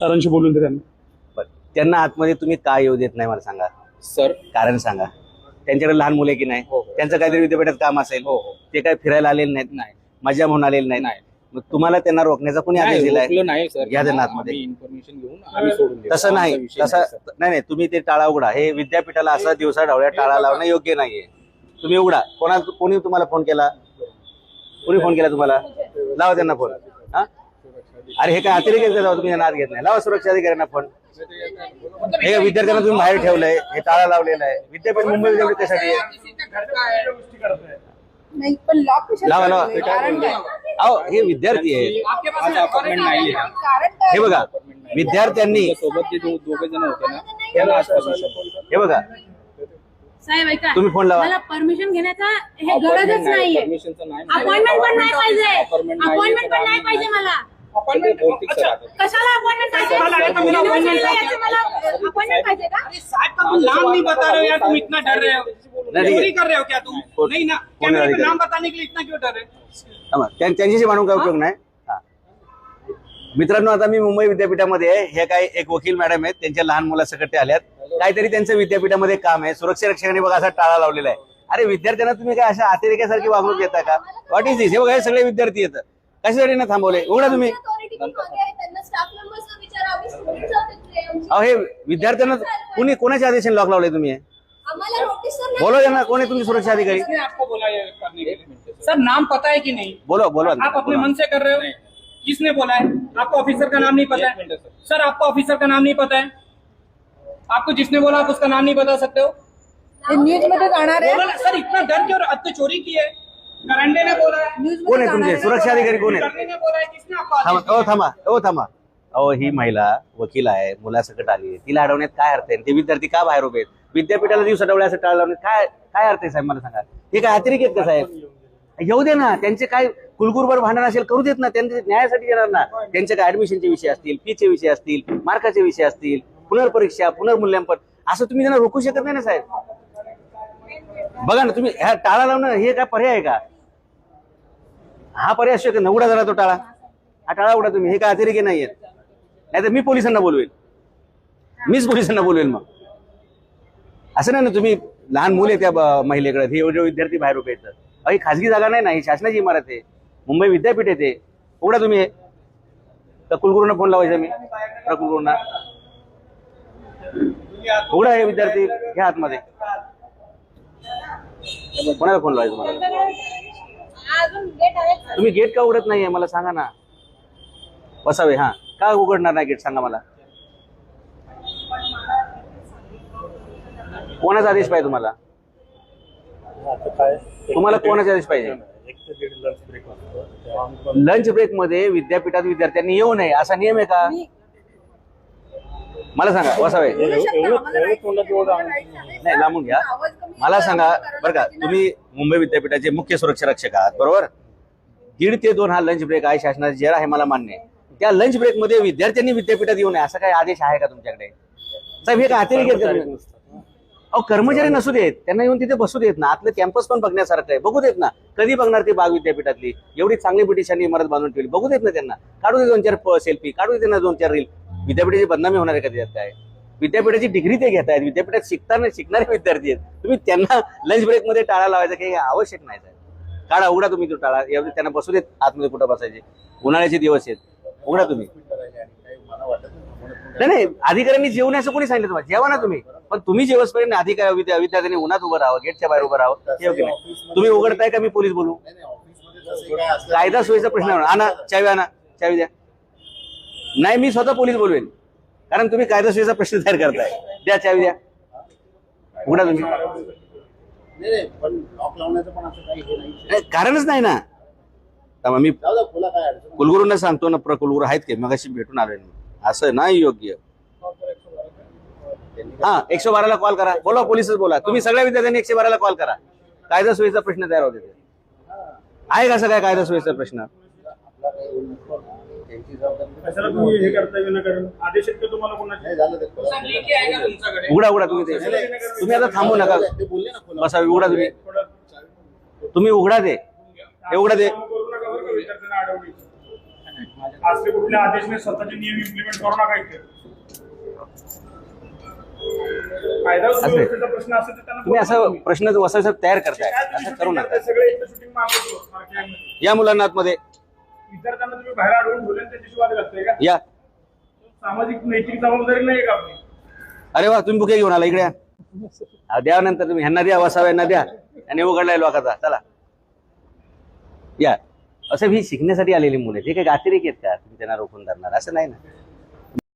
सरांशी बोलून दे त्यांना. त्यांना आतमध्ये तुम्ही का येऊ देत नाही मला सांगा सर कारण सांगा. त्यांच्याकडे लहान मुले की नाही? त्यांचं काहीतरी विद्यापीठात काम असेल. ते काय फिरायला आलेले नाहीत, नाही मजा म्हणून आलेले नाही. मग तुम्हाला त्यांना रोखण्याचा कोणी आदेश दिलाय? नाही सर, घ्या त्यांना आतमध्ये. इन्फॉर्मेशन घेऊन आम्ही सोडून देऊ. तसं नाही, तसं नाही. तुम्ही ते टाळा उघडा. हे विद्यापीठाला असा दिवसा ढवळ्या टाळा लावणं योग्य नाहीये. तुम्ही उघडा. कोणी तुम्हाला फोन केला? कोणी फोन केला तुम्हाला? लावा त्यांना फोन. हा, अरे हे काय अतिरेक जाऊ, तुम्ही त्यांना आत घेत नाही. लावा सुरक्षा अधिकाऱ्यांना फोन. हे विद्यार्थ्यांना तुम्ही बाहेर ठेवलंय, हे टाळा लावलेला आहे. विद्यापीठ मुंबई विद्यापीठ त्यासाठी लावा लावा. अहो हे विद्यार्थी आहे. हे बघा विद्यार्थ्यांनी सोबत जे दोघे जण होते ना, हे बघा साहेब ऐका, तुम्ही फोन लावा. मला परमिशन घेण्याचा हे गरजच नाहीये. अपॉइंटमेंट पण नाही पाहिजे. अपॉइंटमेंट पण नाही पाहिजे मला. कशाला अपॉइंटमेंट पाहिजे? मला अपॉइंटमेंट पाहिजे का? नाम नहीं बता रहे हो यार, तुम इतना डर रहे हो? चोरी कर रहे हो क्या तुम? नहीं ना, क्या मेरे को नाम बताने के लिए इतना क्यों डर रहे हो? त्यांच्याशी म्हणून काय उपयोग नाही. मित्रांनो, आता मी मुंबई विद्यापीठामध्ये आहे. हे काय एक वकील मॅडम आहेत, त्यांच्या लहान मुलासकट ते आल्यात. काहीतरी त्यांचं विद्यापीठामध्ये काम आहे. सुरक्षा रक्षकांनी बघा असा टाळा लावलेला आहे. अरे विद्यार्थ्यांना तुम्ही काय अशा अतिरेक्यासारखी वागणूक देता का? व्हॉट इज दिस? हे बघा हे सगळे विद्यार्थी येतात. कशासाठी ना थांबवले? उघडा तुम्ही. अहो हे विद्यार्थ्यांना कोणाच्या आदेशाने लॉक लावले तुम्ही? बोलो त्यांना. कोण आहे तुमची सुरक्षा अधिकारी? किसने आपको बोला ये करने के लिए? सर नाम पता है कि नहीं? बोलो बोलो. आप अपने मन से कर रहे हो? किसने बोला है? आपको ऑफिसर का नाम नहीं पता है? सर आपको ऑफिसर का नाम नहीं पता है? आपको जिसने बोला आप उसका नाम नहीं बता सकते हो? न्यूज मध्ये जाणार आहे. बोला ना, सर इतना डर क्यों? अब तो चोरी की है, करंडे ने बोला है, कोण आहे तुमचे सुरक्षा अधिकारी? कोण आहे? करने ने बोला है, किसने आपको आदेश थांबा. दिया? ओ थांबा. ओ थांबा. अहो ही महिला वकील आहे, मुलासकट आली. तिला अडवण्यात काय अर्थ आहे? ते विद्यार्थी का बाहेर उभे आहेत? विद्यापीठाला दिवसा डवळ्या टाळा लावण्यात काय अर्थ आहे साहेब? मला सांगा. हे काय अतिरेक आहेत का साहेब? येऊ दे ना. त्यांचे काय कुलगुरूवर भांडण असेल करू देत ना. त्यांचे न्यायासाठी येणार ना. त्यांचे काय ऍडमिशनचे विषय असतील, फीचे विषय असतील, मार्काचे विषय असतील, पुनर्परीक्षा, पुनर्मूल्यांकन, असं तुम्ही त्यांना रोखू शकत नाही ना साहेब. बघा ना तुम्ही, ह्या टाळा लावणं हे काय पर्याय आहे का? हा पर्याय असू शकत. उघडा जरा तो टाळा. हा टाळा उघडा तुम्ही. हे काय अतिरेकी नाहीयेत. नाही तर मी पोलिसांना बोलवेल. मीच पोलिसांना बोलवेल. मग असं नाही ना. तुम्ही लहान मुले त्या महिलेकडे, हे एवढे विद्यार्थी बाहेर उभे येतात. ही खासगी जागा नाही ना, ही शासनाची इमारत आहे. मुंबई विद्यापीठ येते. उघडा तुम्ही. हे तर कुलगुरूंना फोन लावायचा मी. कुलगुरूंना उघडा. हे विद्यार्थी घ्या आतमध्ये. कोणाला फोन लावायचं मला? तुम्ही गेट का उघडत नाहीये मला सांगा ना. बसावे. हा का उघडणार नाही गेट सांगा मला. कोणाचा आदेश पाहिजे तुम्हाला? तुम्हाला कोणाचा आदेश पाहिजे? लंच ब्रेक मध्ये विद्यापीठात विद्यार्थ्यांनी येऊ नये असा नियम आहे का? मला सांगा. बसावे. नाही लांबून घ्या. मला सांगा बरं का, तुम्ही मुंबई विद्यापीठाचे मुख्य सुरक्षा रक्षक आहात बरोबर? 1.5 ते 2 हा लंच ब्रेक आहे. शासनाचा जे आहे मला मान्य आहे. त्या लंच ब्रेक मध्ये विद्यार्थ्यांनी विद्यापीठात येऊ नये असा काही आदेश आहे का तुमच्याकडे साहेब? हे काय अतिरेक आहेत? अहो कर्मचारी नसू देत, त्यांना येऊन तिथे बसू देत ना. आतलं कॅम्पस पण बघण्यासारखं आहे. बघू देत ना. कधी बघणार ते बाग विद्यापीठातली? एवढी चांगली ब्रिटिशांनी इमारत बांधून ठेवली. बघू देत ना त्यांना. काढू दे 2-4 सेल्फी. काढू दे त्यांना 2-4 रील. विद्यापीठाची बदनामी होणार आहे का त्याच्यात? काय विद्यापीठाची डिग्री ते घेत आहेत. विद्यापीठात शिकणारे विद्यार्थी आहेत. तुम्ही त्यांना लंच ब्रेक मध्ये टाळा लावायचा काही आवश्यक नाही साहेब. काढा. उघडा तुम्ही तो टाळा. त्यांना बसू देत आतमध्ये. कुठं बसायचे? उन्हाळ्याचे दिवस आहेत. उघडा तुम्ही. नाही अधिकाऱ्यांनी जेवू नये असं कोणी सांगितलं तुम्हाला? जेवा ना तुम्ही. पण तुम्ही जेवसपर्यंत अधिकारी विद्यार्थ्यांनी उन्हात उभं राहावं, गेटच्या बाहेर उभं राहावं. हे योग्य नाही. तुम्ही उघडताय का मी पोलीस बोलू? कायदा सोयीचा प्रश्न. आणा चावी. आणा चावी द्या. नाही मी स्वतः पोलीस बोलवेन. कारण तुम्ही कायदा सोयीचा प्रश्न तयार करताय. द्या चावी द्या. उघडा तुम्ही. कारणच नाही ना. मी कुलगुरूंना सांगतो ना. कुलगुरू आहेत की मगाशी भेटून आलोय. असं नाही योग्य. हा 112ला कॉल करा. बोला पोलीसच बोला. तुम्ही सगळ्या विद्यार्थ्यांनी 112ला कॉल करा. कायदा सोयीचा प्रश्न तयार होते. आहे का सगळ्या कायदा सोयीचा प्रश्न? उघडा उघडा तुम्ही आता थांबू नका. बसा. उघडा तुम्ही उघडा ते. उघडा ते. आज ते कुठल्या आदेशने स्वतःचे नियम इम्प्लिमेंट करू नका इथे. कायदा सुव्यवस्थेचा प्रश्न असेल तर त्यांना तुम्ही असं प्रश्न वसायचं तयार करताय, काय तुम्ही असं shooting करू नका. करताय? सगळे इथं शूटिंग मागवतो. या मुलांना आतमध्ये विद्यार्थ्यांना तुम्ही बाहेर अडवून ठेवले आणि त्यांच्याशी वाद घालताय का? या. सामाजिक नैतिक जबाबदारी नाही का आपली? अरे वा, तुम्ही बुके घेऊन आला इकडे या. द्या नंतर तुम्ही ह्यांना द्या, वसाव यांना द्या, आणि उघडलाय लोकांचा. चला या. असं ही शिकण्यासाठी आलेली मुलं आहेत, हे काही अतिरेक आहेत का तुम्ही त्यांना रोखून धरणार? असं नाही ना.